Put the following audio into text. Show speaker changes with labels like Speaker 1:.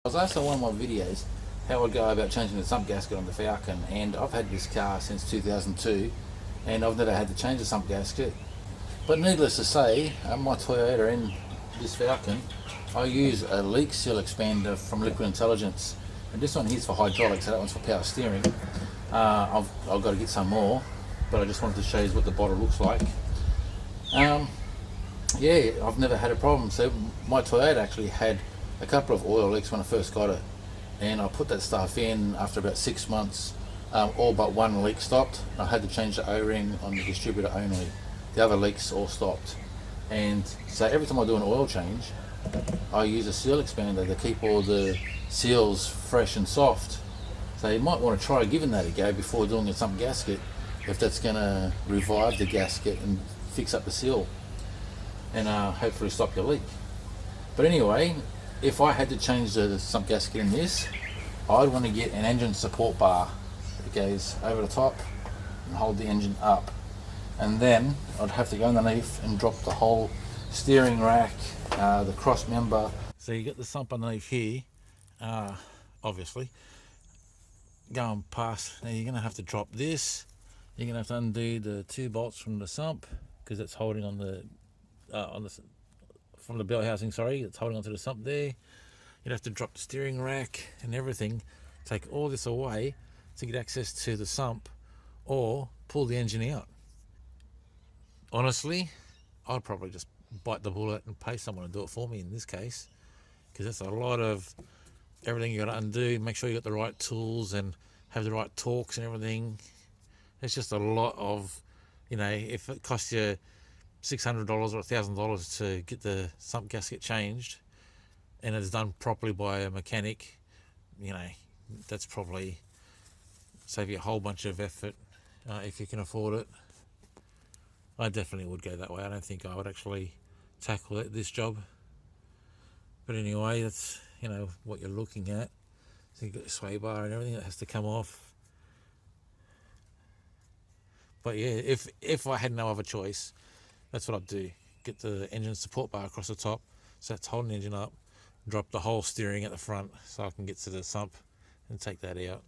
Speaker 1: I was asked on one of my videos how I'd go about changing the sump gasket on the Falcon, and I've had this car since 2002 and I've never had to change the sump gasket. But needless to say, my Toyota and this Falcon, I use a leak seal expander from Liquid Intelligence, and this one here's for hydraulics, so that one's for power steering. I've got to get some more, but I just wanted to show you what the bottle looks like. Yeah, I've never had a problem. So my Toyota actually had a couple of oil leaks when I first got it, and I put that stuff in after about 6 months. All but one leak stopped. I had to change the O-ring on the distributor only. The other leaks all stopped. And so every time I do an oil change, I use a seal expander to keep all the seals fresh and soft. So you might want to try giving that a go before doing a sump gasket, if that's going to revive the gasket and fix up the seal and hopefully stop your leak. But anyway, if I had to change the sump gasket in this, I'd want to get an engine support bar that goes over the top and hold the engine up, and then I'd have to go underneath and drop the whole steering rack, the cross member. So you get the sump underneath here, obviously going past. Now you're going to have to drop this. You're going to have to undo the 2 bolts from the sump, because it's holding on the from the bell housing, sorry, it's holding onto the sump there. You'd have to drop the steering rack and everything, take all this away to get access to the sump, or pull the engine out. Honestly, I'd probably just bite the bullet and pay someone to do it for me in this case, because that's a lot of everything you got to undo. Make sure you got the right tools and have the right torques and everything. It's just a lot of, if it costs you $600 or $1,000 to get the sump gasket changed, and it's done properly by a mechanic, that's probably save you a whole bunch of effort if you can afford it. I definitely would go that way. I don't think I would actually tackle this job. But anyway, that's what you're looking at. So you've got the sway bar and everything that has to come off. But yeah, if I had no other choice, that's what I'd do. Get the engine support bar across the top, so that's holding the engine up. Drop the whole steering at the front so I can get to the sump and take that out.